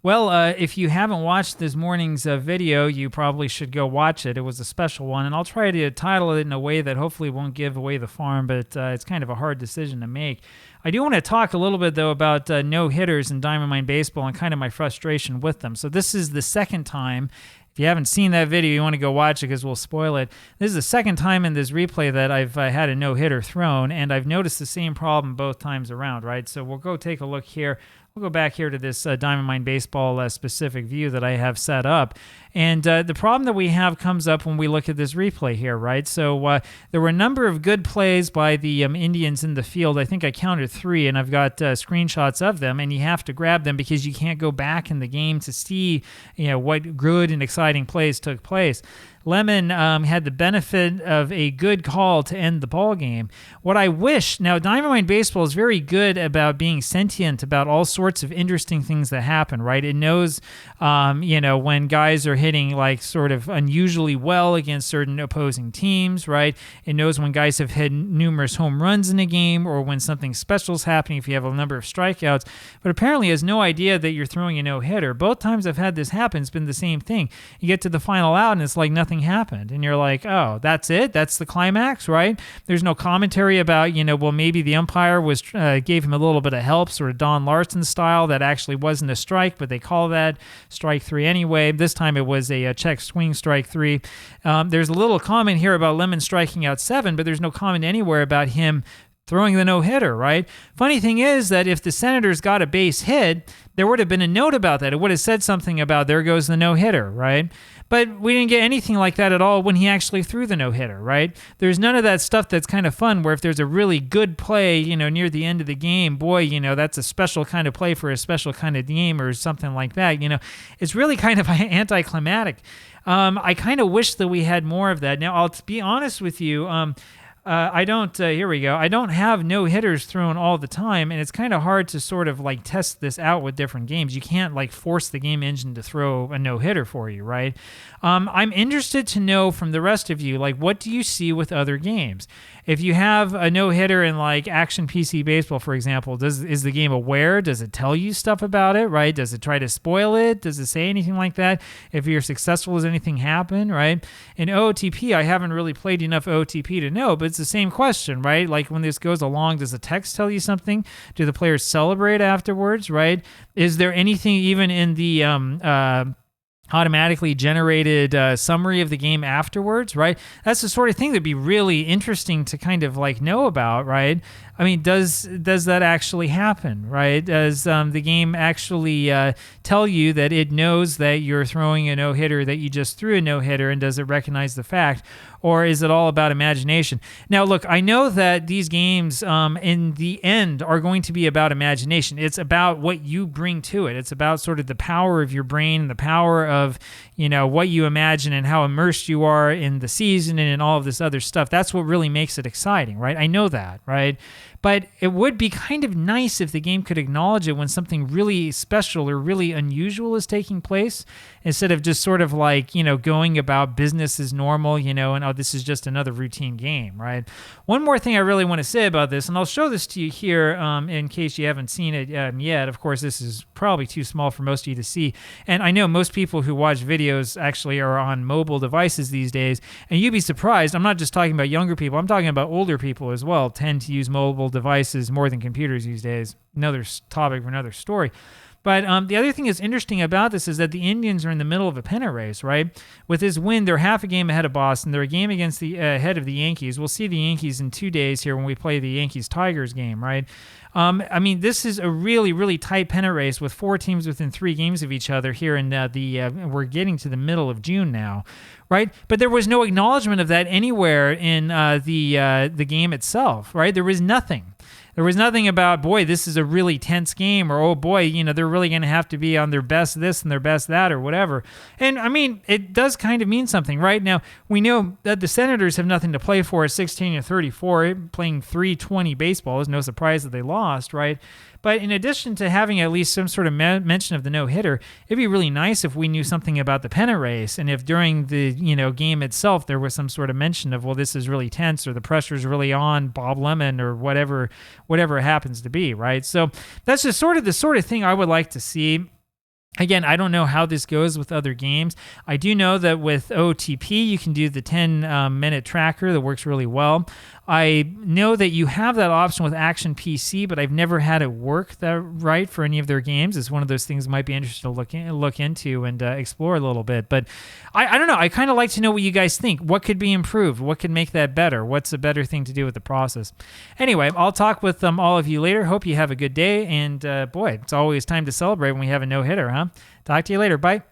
Well, if you haven't watched this morning's video, you probably should go watch it. It was a special one, and I'll try to title it in a way that hopefully won't give away the farm, but it's kind of a hard decision to make. I do want to talk a little bit, though, about no-hitters in Diamond Mine Baseball and kind of my frustration with them. So this is the second time. If you haven't seen that video, you want to go watch it because we'll spoil it. This is the second time in this replay that I've had a no-hitter thrown, and I've noticed the same problem both times around, right? So we'll go take a look here. We'll go back here to this Diamond Mine Baseball specific view that I have set up. And the problem that we have comes up when we look at this replay here, right? So there were a number of good plays by the Indians in the field. I think I counted 3, and I've got screenshots of them, and you have to grab them because you can't go back in the game to see, what good and exciting plays took place. Lemon had the benefit of a good call to end the ball game. What I wish, now Diamond Mine Baseball is very good about being sentient about all sorts of interesting things that happen, right? It knows, when guys are hitting like sort of unusually well against certain opposing teams, right? It knows when guys have hit numerous home runs in a game or when something special is happening if you have a number of strikeouts, but apparently has no idea that you're throwing a no-hitter. Both times I've had this happen, it's been the same thing. You get to the final out and it's like nothing happened, and you're like, oh, that's it? That's the climax, right? There's no commentary about, maybe the umpire gave him a little bit of help, sort of Don Larson style, that actually wasn't a strike, but they call that strike 3 anyway. This time it was a check swing strike 3. There's a little comment here about Lemon striking out 7, but there's no comment anywhere about him throwing the no-hitter, right? Funny thing is that if the Senators got a base hit, there would have been a note about that. It would have said something about, there goes the no-hitter, right? But we didn't get anything like that at all when he actually threw the no-hitter, right? There's none of that stuff that's kind of fun where if there's a really good play, near the end of the game, boy, that's a special kind of play for a special kind of game or something like that. It's really kind of anticlimactic. I kind of wish that we had more of that. Now, I'll be honest with you, I don't, here we go. I don't have no-hitters thrown all the time, and it's kind of hard to sort of like test this out with different games. You can't like force the game engine to throw a no-hitter for you, right? I'm interested to know from the rest of you, like, what do you see with other games? If you have a no-hitter in like Action PC Baseball, for example, is the game aware? Does it tell you stuff about it, right? Does it try to spoil it? Does it say anything like that? If you're successful, does anything happen, right? In OOTP, I haven't really played enough OOTP to know, but it's the same question, right? Like when this goes along, does the text tell you something? Do the players celebrate afterwards, right? Is there anything even in the automatically generated summary of the game afterwards, right? That's the sort of thing that'd be really interesting to kind of like know about, right? I mean, does that actually happen, right? Does the game actually tell you that it knows that you're throwing a no-hitter, that you just threw a no-hitter, and does it recognize the fact? Or is it all about imagination? Now, look, I know that these games in the end are going to be about imagination. It's about what you bring to it. It's about sort of the power of your brain and the power of, what you imagine and how immersed you are in the season and in all of this other stuff. That's what really makes it exciting, right? I know that, right? But it would be kind of nice if the game could acknowledge it when something really special or really unusual is taking place, instead of just sort of like, going about business as normal, and, oh, this is just another routine game, right? One more thing I really want to say about this, and I'll show this to you here in case you haven't seen it yet. Of course, this is probably too small for most of you to see. And I know most people who watch videos actually are on mobile devices these days, and you'd be surprised. I'm not just talking about younger people. I'm talking about older people as well, tend to use mobile devices more than computers these days. Another topic for another story. But the other thing that's interesting about this is that the Indians are in the middle of a pennant race, right? With this win, they're half a game ahead of Boston. They're a game against the ahead of the Yankees. We'll see the Yankees in 2 days here when we play the Yankees-Tigers game, right? I mean, this is a really, really tight pennant race with 4 teams within 3 games of each other here in we're getting to the middle of June now, right? But there was no acknowledgement of that anywhere in the game itself, right? There was nothing. There was nothing about, boy, this is a really tense game, or, oh, boy, they're really going to have to be on their best this and their best that, or whatever. And, I mean, it does kind of mean something, right? Now, we know that the Senators have nothing to play for at 16-34, playing .320 baseball. It's no surprise that they lost, right? But in addition to having at least some sort of mention of the no-hitter, it'd be really nice if we knew something about the pennant race, and if during the game itself there was some sort of mention of, well, this is really tense, or the pressure's really on Bob Lemon, or whatever it happens to be, right? So that's just sort of the sort of thing I would like to see. Again, I don't know how this goes with other games. I do know that with OOTP, you can do the 10-minute tracker that works really well. I know that you have that option with Action PC, but I've never had it work that right for any of their games. It's one of those things might be interesting to look into and explore a little bit. But I don't know. I kind of like to know what you guys think. What could be improved? What could make that better? What's a better thing to do with the process? Anyway, I'll talk with all of you later. Hope you have a good day. And boy, it's always time to celebrate when we have a no-hitter, huh? Talk to you later. Bye.